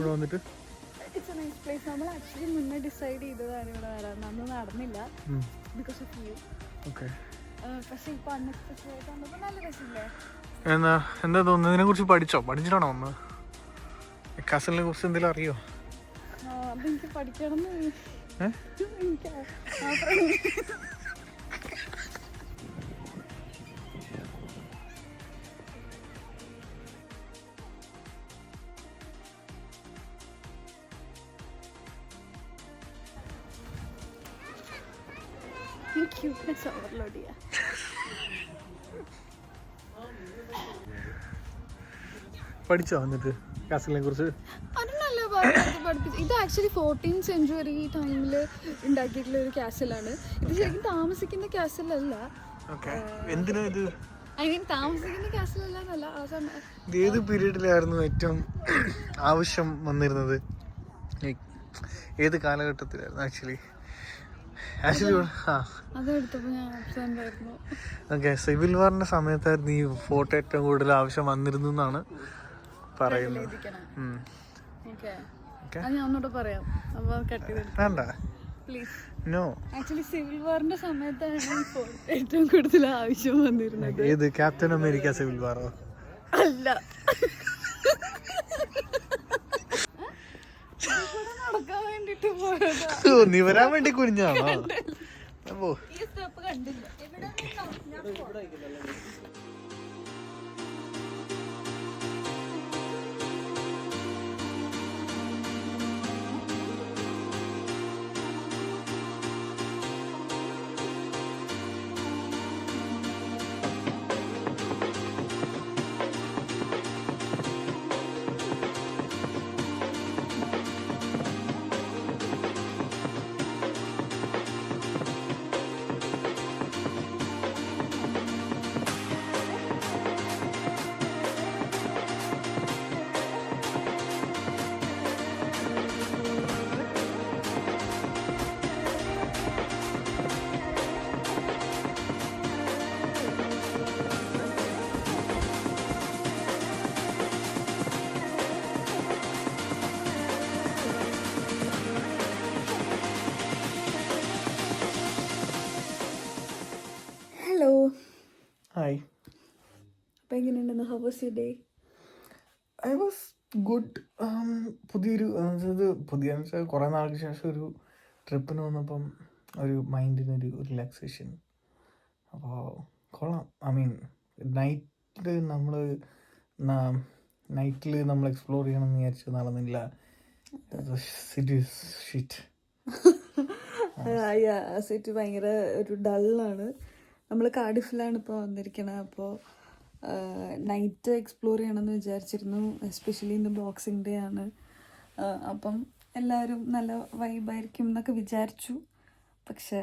ഇവിടെ വന്നിട്ട്? It's A nice place. നമ്മൾ ആക്ച്വലി മുന്നേ ഡിസൈഡ് ചെയ്തതാണ് ഇവിടെ വരാൻ, അന്ന് നടന്നില്ല ബിക്കോസ് ഓഫ് യു. ഓക്കെ. പക്ഷെ ഇപ്പൊ അൺഎക്സ്പെക്ടഡ് ആയിട്ട് വന്നപ്പോൾ നല്ല രസമില്ലേ? എന്താ തോന്നുന്നു? ഇതിനെ കുറിച്ച് പഠിച്ചിട്ടാണോ വന്നത്? കാസലിനെ കുറിച്ച് എന്തെങ്കിലും അറിയോ? അതെനിക്ക് പഠിക്കണം എനിക്ക് ക്യൂട്ട്നെസ് ഓവർലോഡ് ചെയ്യാം. പഠിച്ചോ വന്നിട്ട് കാസലിനെ കുറിച്ച്? ഇത് ആക്ച്വലി 14th century ടൈമിൽ ഉണ്ടാക്കിയിട്ടുള്ള ഒരു കാസലാണ്. ഇത് ശരിക്കും താമസിക്കുന്ന കാസലല്ല. എന്തിനാ ഇത്? ഐ മീൻ താമസിക്കുന്ന കാസലല്ല. ആ സമയം ഏത് പീരീഡിലായിരുന്നു ഏറ്റവും ആവശ്യം വന്നിരുന്നത്? ഏത് കാലഘട്ടത്തിലായിരുന്നു ആക്ച്വലി? അതെടുത്തപ്പോ ഞാൻ ആബ്സെന്റ് ആയിരുന്നു. ഓക്കെ, സിവിൽ വാറിന്റെ സമയത്തായിരുന്നു ഈ ഫോട്ടോ ഏറ്റവും കൂടുതൽ ആവശ്യം വന്നിരുന്നു എന്നാണ് പറയുന്നത്. ആക്ച്വലി സിവിൽ വാറിന്റെ സമയത്താണ് ഏറ്റവും കൂടുതൽ ആവശ്യം വന്നിരുന്നത്. ഏത് ക്യാപ്റ്റൻ അമേരിക്ക സിവിൽ വാറോ? അല്ല, നടക്കാൻ വേണ്ടിട്ട് പോയതാ. നീ വരാൻ വേണ്ടി കുനിഞ്ഞാണോ? ഈ സ്റ്റെപ്പ് കണ്ടില്ല. ഹായ്. അപ്പോൾ എങ്ങനെയുണ്ടെന്ന്? How was your day? I was good. പുതിയൊരു പുതിയ കുറേ നാൾക്ക് ശേഷം ഒരു ട്രിപ്പിന് വന്നപ്പം ഒരു മൈൻഡിനൊരു റിലാക്സേഷൻ. അപ്പോൾ കൊള്ളാം. ഐ മീൻ നൈറ്റിൽ നമ്മൾ എക്സ്പ്ലോർ ചെയ്യണമെന്ന് വിചാരിച്ച് നടന്നില്ല. സിറ്റി ഭയങ്കര ഒരു ഡള്ളാണ്. നമ്മൾ കാർഡിഫിലാണ് ഇപ്പോൾ വന്നിരിക്കണത്. അപ്പോൾ നൈറ്റ് എക്സ്പ്ലോർ ചെയ്യണമെന്ന് വിചാരിച്ചിരുന്നു. എസ്പെഷ്യലി ഇന്ന് ബോക്സിംഗ് ഡേ ആണ്. അപ്പം എല്ലാവരും നല്ല വൈബായിരിക്കും എന്നൊക്കെ വിചാരിച്ചു. പക്ഷെ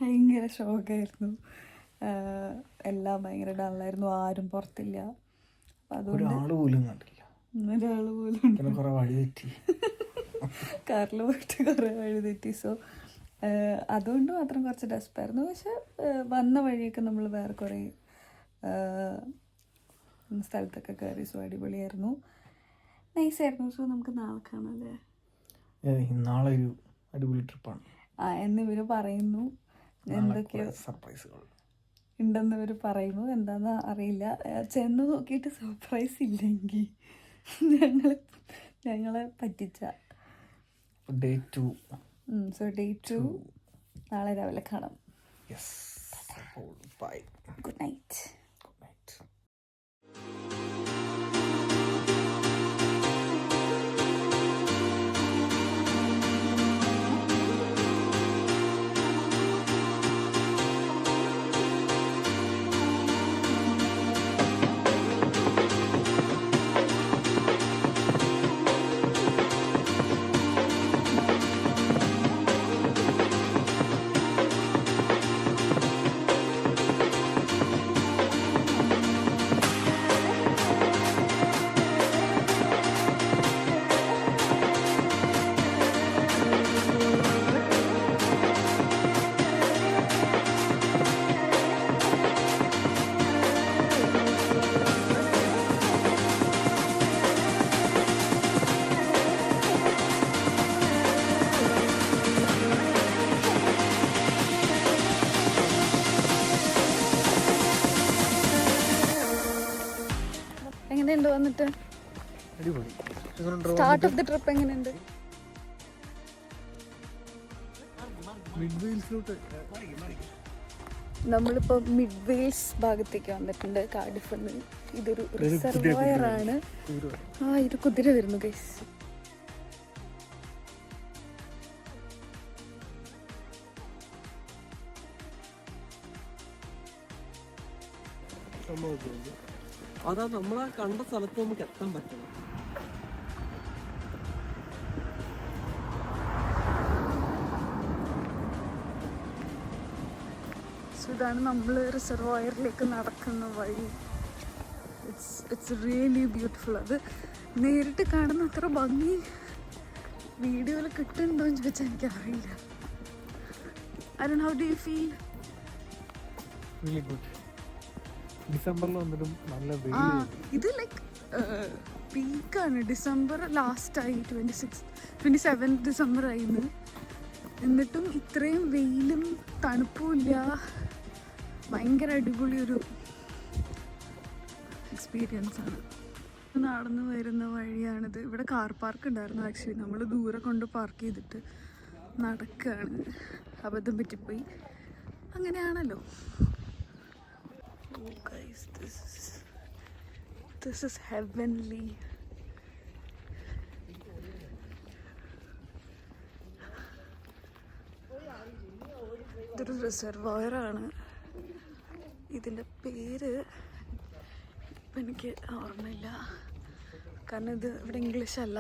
ഭയങ്കര ഷോക്കായിരുന്നു. എല്ലാം ഭയങ്കര ഡള്ളായിരുന്നു. ആരും പുറത്തില്ല. ഒരാൾ പോലും കാറിൽ പോയിട്ട് കുറേ വഴി തെറ്റി. സോ അതുകൊണ്ട് മാത്രം കുറച്ച് ഡെസ്പായിരുന്നു. പക്ഷെ വന്ന വഴിയൊക്കെ നമ്മൾ വേറെ കുറേ സ്ഥലത്തൊക്കെ കയറി. സോ അടിപൊളിയായിരുന്നു, നൈസായിരുന്നു. സോ നമുക്ക് നാളെ കാണാം അല്ലേ? നാളെ ഒരു അടിപൊളി ട്രിപ്പാണ് എന്നിവർ പറയുന്നു. എന്തൊക്കെയോ സർപ്രൈസുകൾ ഉണ്ടെന്ന് ഇവർ പറയുന്നു. എന്താണെന്ന് അറിയില്ല. ചെന്ന് നോക്കിയിട്ട് സർപ്രൈസ് ഇല്ലെങ്കിൽ ഞങ്ങളെ പറ്റിച്ച. ഡേ 2. സോ ഡേ 2 നാളെ രാവിലെ കാണാം. ബൈ. Good night. അടിപൊളി. സ്റ്റാർട്ട് ഓഫ് ദി ട്രിപ്പ് എങ്ങനെയുണ്ട്? മിഡ് വെയിൽസിലോട്ട് നമ്മളിപ്പോ മിഡ് വെയിൽസ് ഭാഗത്തേക്ക് വന്നിട്ടുണ്ട് കാർഡിഫിൽ. ഇതൊരു റിസർവോയർ ആണ്. ഇത് കുതിര വരുന്നു ഗൈസ്. അതാ നമ്മളാ കണ്ട സ്ഥലത്ത് നമുക്ക് എത്താൻ പറ്റണം. ഇതാണ് നമ്മൾ റിസർവോയറിലേക്ക് നടക്കുന്ന വഴി. It's really beautiful. അത് നേരിട്ട് കാണുന്ന അത്ര ഭംഗി വീഡിയോയിൽ കിട്ടുന്നുണ്ടോ എന്ന് ചോദിച്ചാൽ എനിക്കറിയില്ല. I don't know, how do you feel? Really good. ഡിസംബറിൽ വന്നിട്ടും നല്ല വെയിൽ. ഇത് ലൈക്ക് പീക്കാണ്. ഡിസംബർ ലാസ്റ്റായി, 27 ഡിസംബർ ആയിരുന്നു. എന്നിട്ടും ഇത്രയും വെയിലും തണുപ്പും ഇല്ല. ഭയങ്കര അടിപൊളി ഒരു എക്സ്പീരിയൻസ് ആണ്. നടന്നു വരുന്ന വഴിയാണിത്. ഇവിടെ കാർ പാർക്ക് ഉണ്ടായിരുന്നു. ആക്ച്വലി നമ്മൾ ദൂരെ കൊണ്ട് പാർക്ക് ചെയ്തിട്ട് നടക്കുകയാണ്. അബദ്ധം പറ്റിപ്പോയി. അങ്ങനെയാണല്ലോ. Oh guys, this is heavenly. ഇതൊരു റിസർവോയർ ആണ്. ഇതിൻ്റെ പേര് ഇപ്പം എനിക്ക് ഓർമ്മയില്ല. കാരണം ഇത് ഇവിടെ ഇംഗ്ലീഷ് അല്ല,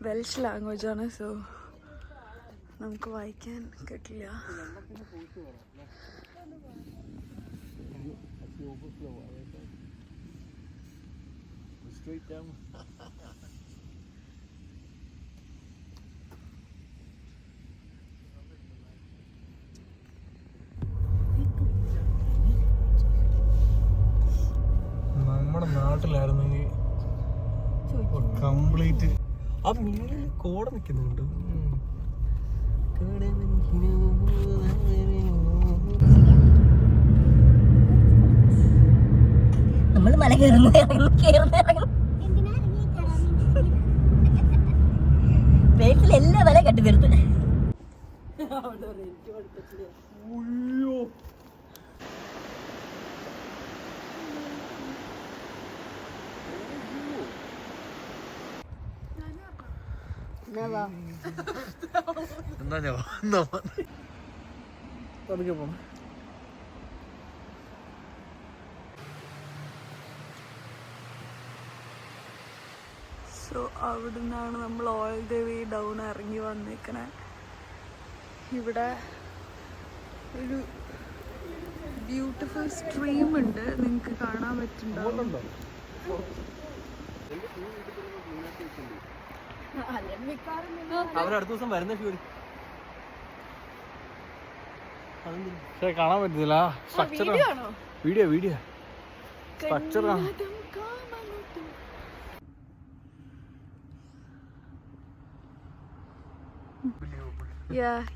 വെൽഷ് ലാംഗ്വേജാണ്. സോ നമുക്ക് വായിക്കാൻ കിട്ടില്ല. നമ്മുടെ നാട്ടിലായിരുന്നെങ്കിൽ കംപ്ലീറ്റ് ആ മീനിൽ കോട നിൽക്കുന്നുണ്ട്. നമ്മൾ മല കയറുന്നു പേട്ടിൽ എല്ലാ മല കെട്ടി തീർത്ത്. എന്താ ഞാൻ പതുക്കെ പോണം. സോ അവിടെ നിന്നാണ് നമ്മൾ ഓൾ ദ വേ ഡൗൺ ഇറങ്ങി വന്നേക്കണേ. ഇവിടെ ഒരു ബ്യൂട്ടിഫുൾ സ്ട്രീം ഉണ്ട്. നിങ്ങൾക്ക് കാണാൻ പറ്റുന്നുണ്ടോ? അവരടുത്ത ദിവസം വരുന്ന ഫ്യൂരി പക്ഷേ കാണാൻ പറ്റുന്നില്ല. സ്ട്രക്ചർ വീഡിയോ സ്ട്രക്ചർ ആണ്.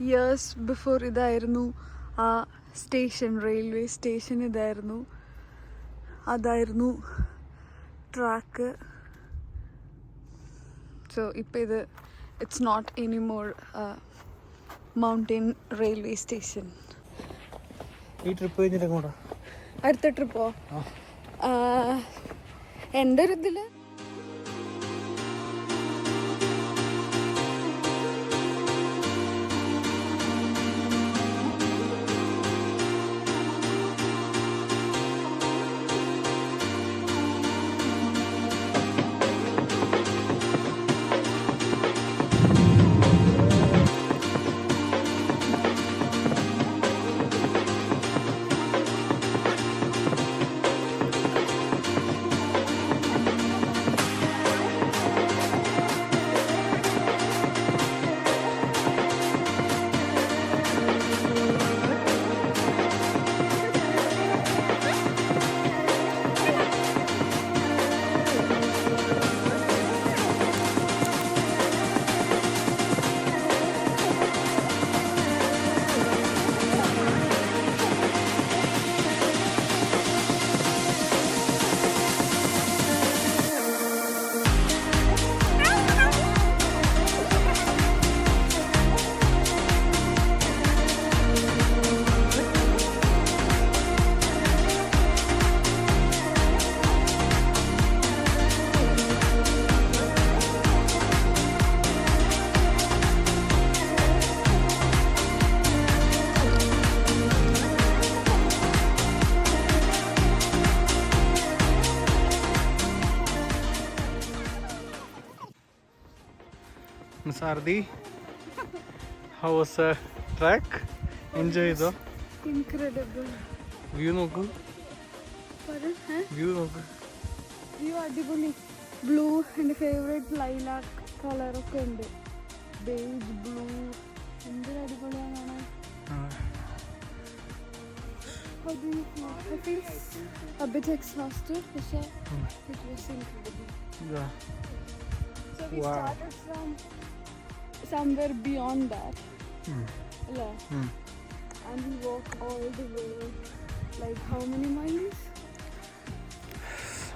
ഇയേഴ്സ് ബിഫോർ ഇതായിരുന്നു ആ സ്റ്റേഷൻ, റെയിൽവേ സ്റ്റേഷൻ ഇതായിരുന്നു. അതായിരുന്നു ട്രാക്ക്. സോ ഇപ്പം ഇത് it's not anymore mountain railway station. ഈ ട്രിപ്പ് കഴിഞ്ഞിട്ട് എങ്ങോട്ടാ അടുത്ത ട്രിപ്പോ? എൻ്റെ ഒരു ഇതിൽ Ardhi, how was the track? Enjoy ചെയ്തോ? ഇൻക്രെഡിബിൾ. വ്യൂ നോക്കൂ, വ്യൂ നോക്കൂ. വ്യൂ അടിപൊളി. ബ്ലൂ എൻ്റെ ഫേവറേറ്റ് ലൈലാക്ക് കളറൊക്കെ ഉണ്ട്. ബേജ് ബ്ലൂ എന്തൊരു അടിപൊളിയാണ്. How do you feel? I feel a bit exhausted, but it was incredible. Yeah. So we Wow. started from somewhere beyond that. Yeah. And we walked all the way. Like how many miles?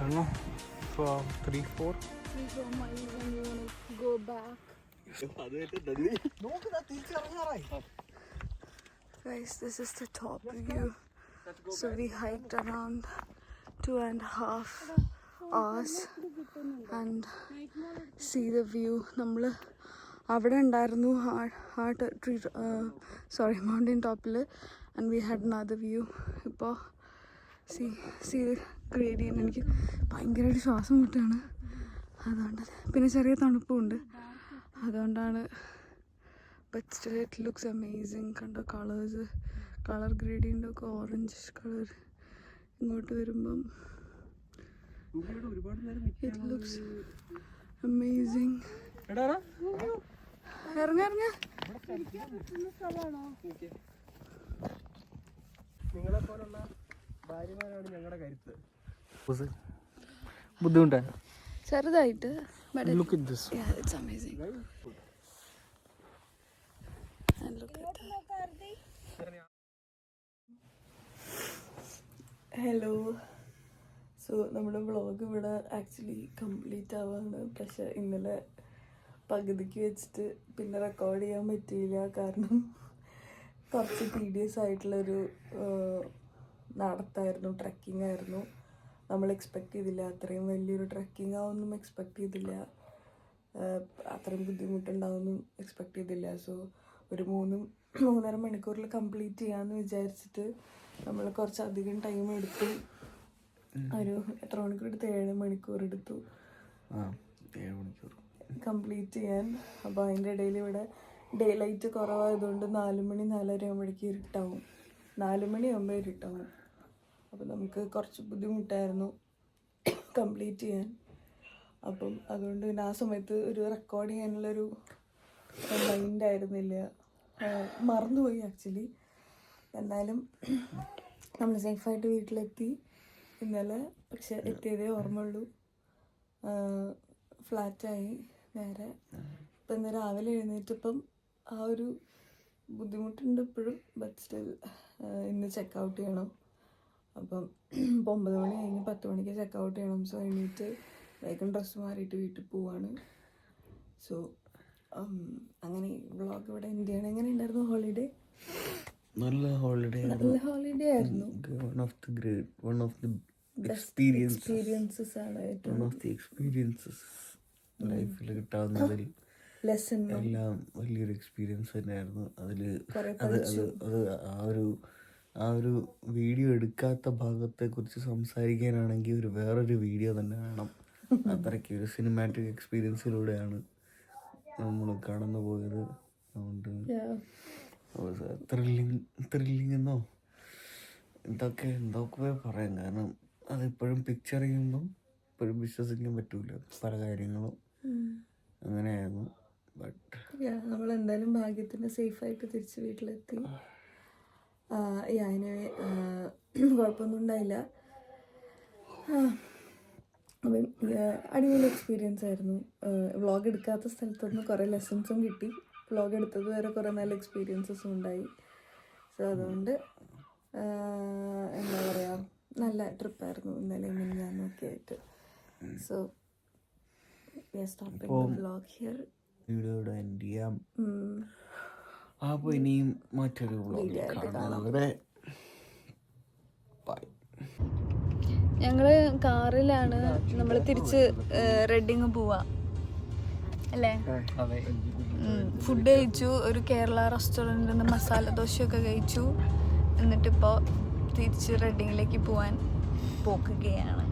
I don't know, 3-4. 3-4 miles, and we want to go back. Guys, this is the top view. So we hiked around 2.5 hours and see the view. നമ്മൾ അവിടെ ഉണ്ടായിരുന്നു mountain ടോപ്പിൽ, and we had another view. ഇപ്പോൾ see ഗ്രേഡിയൻ. എനിക്ക് ഭയങ്കരമായിട്ട് ശ്വാസം മുട്ടാണ്, അതുകൊണ്ട് പിന്നെ ചെറിയ തണുപ്പുണ്ട്, അതുകൊണ്ടാണ്. But still it looks amazing. കണ്ടോ കളേഴ്സ്, കളർ ഗ്രേഡിയൻ്റ് ഒക്കെ ഓറഞ്ച് കളർ. ഇങ്ങോട്ട് വരുമ്പം ഇറ്റ് ലുക്സ് അമേസിങ്. ഇറങ്ങ നിങ്ങളെ പോലുള്ള ഭാര്യമാരാണ് ഞങ്ങളുടെ കരുത്ത്. ബുദ്ധിമുട്ടാണ് ചെറുതായിട്ട്. Look at this. Yeah, it's amazing. And look at that. Hello. So നമ്മുടെ വ്ളോഗ് ഇവിടെ ആക്ച്വലി കംപ്ലീറ്റ് ആവാണ്. പക്ഷെ ഇന്നലെ പകുതിക്ക് വെച്ചിട്ട് പിന്നെ റെക്കോർഡ് ചെയ്യാൻ പറ്റിയില്ല, കാരണം കുറച്ച് tedious ആയിട്ടുള്ളൊരു നടത്തായിരുന്നു, ട്രക്കിംഗ് ആയിരുന്നു. നമ്മൾ എക്സ്പെക്റ്റ് ചെയ്തില്ല അത്രയും വലിയൊരു ട്രക്കിംഗ് ആവുമെന്നും എക്സ്പെക്റ്റ് ചെയ്തില്ല, അത്രയും ബുദ്ധിമുട്ടുണ്ടാവുമെന്നും എക്സ്പെക്റ്റ് ചെയ്തില്ല. സോ ഒരു 3-3.5 മണിക്കൂറിൽ കംപ്ലീറ്റ് ചെയ്യാമെന്ന് വിചാരിച്ചിട്ട് നമ്മൾ കുറച്ചധികം ടൈം എടുത്തു. ഒരു എത്ര മണിക്കൂർ എടുത്തു? 7 മണിക്കൂർ എടുത്തു കംപ്ലീറ്റ് ചെയ്യാൻ. അപ്പോൾ അതിൻ്റെ ഇടയിൽ ഇവിടെ ഡേ ലൈറ്റ് കുറവായതുകൊണ്ട് 4 മണി 4:30 ആകുമ്പോഴേക്കും ഇരുട്ടാവും. 4 മണിയാകുമ്പോൾ ഇരുട്ടാവും. അപ്പോൾ നമുക്ക് കുറച്ച് ബുദ്ധിമുട്ടായിരുന്നു കംപ്ലീറ്റ് ചെയ്യാൻ. അപ്പം അതുകൊണ്ട് പിന്നെ ആ സമയത്ത് ഒരു റെക്കോർഡ് ചെയ്യാനുള്ളൊരു മൈൻഡായിരുന്നില്ല, മറന്നുപോയി ആക്ച്വലി. എന്നാലും നമ്മൾ സേഫായിട്ട് വീട്ടിലെത്തി ഇന്നലെ. പക്ഷെ എത്തിയതേ ഓർമ്മയുള്ളൂ, ഫ്ലാറ്റായി നേരെ. ഇപ്പം ഇന്ന് രാവിലെ എഴുന്നേറ്റപ്പം ആ ഒരു ബുദ്ധിമുട്ടുണ്ട് ഇപ്പോഴും. ബട്ട് സ്റ്റിൽ ഇന്ന് ചെക്കൗട്ട് ചെയ്യണം. അപ്പം 9 മണി കഴിഞ്ഞ് 10 മണിക്ക് ചെക്കൗട്ട് ചെയ്യണം. സോ എണീറ്റ് വേഗം ഡ്രസ്സ് മാറിയിട്ട് വീട്ടിൽ പോവാണ്. സോ അങ്ങനെ വ്ളോഗ് ഇവിടെ എൻഡ് ചെയ്യണം. എങ്ങനെ ഉണ്ടായിരുന്നു ഹോളിഡേ? നല്ല ഹോളിഡേ ആയിരുന്നു. വൺ ഓഫ് ദി എക്സ്പീരിയൻസസ് ആണ് ലൈഫിൽ കിട്ടാവുന്നതിൽ ലെസൺ എല്ലാം വലിയൊരു എക്സ്പീരിയൻസ് തന്നെയായിരുന്നു. ആ ഒരു വീഡിയോ എടുക്കാത്ത ഭാഗത്തെക്കുറിച്ച് സംസാരിക്കാനാണെങ്കിൽ വേറൊരു വീഡിയോ തന്നെ വേണം. അത്രയ്ക്ക് ഒരു സിനിമാറ്റിക് എക്സ്പീരിയൻസിലൂടെയാണ് നമ്മൾ കടന്നു പോയത്. അതുകൊണ്ട് ത്രില്ലിംഗ് എന്നോ എന്തൊക്കെ പറയാം. കാരണം അതിപ്പോഴും പിക്ചർ ചെയ്യുമ്പം ഇപ്പോഴും വിശ്വസിക്കാൻ പറ്റൂല പല കാര്യങ്ങളും. അങ്ങനെയായിരുന്നു. ബട്ട് നമ്മളെന്തായാലും ഭാഗ്യത്തിന് സേഫായിട്ട് തിരിച്ച് വീട്ടിലെത്തി. അതിന് കുഴപ്പമൊന്നും ഉണ്ടായില്ല. അപ്പം അടിപൊളി എക്സ്പീരിയൻസ് ആയിരുന്നു. വ്ളോഗ് എടുക്കാത്ത സ്ഥലത്തുനിന്ന് കുറേ ലെസൺസും കിട്ടി. വ്ളോഗ് എടുത്തത് വരെ കുറേ നല്ല എക്സ്പീരിയൻസസും ഉണ്ടായി. സോ അതുകൊണ്ട് എന്താ പറയുക, നല്ല ട്രിപ്പായിരുന്നു ഇന്നലെ മിനിഞ്ഞാന്നൊക്കെ ആയിട്ട്. So vlog here. വീഡിയോയുടെ എൻഡ് ചെയ്യാം. അപ്പോൾ ഇനിയും മറ്റൊരു വ്ളോഗിൽ കാണുന്നവരെ ബൈ. ഞങ്ങൾ കാറിലാണ്. നമ്മൾ തിരിച്ച് റെഡിങ് പോവാ അല്ലേ? ഫുഡ് കഴിച്ചു. ഒരു കേരള റെസ്റ്റോറൻറ്റിൽ നിന്ന് മസാല ദോശയൊക്കെ കഴിച്ചു. എന്നിട്ടിപ്പോൾ തിരിച്ച് റെഡിങ്ങിലേക്ക് പോകാൻ പോക്കുകയാണ്.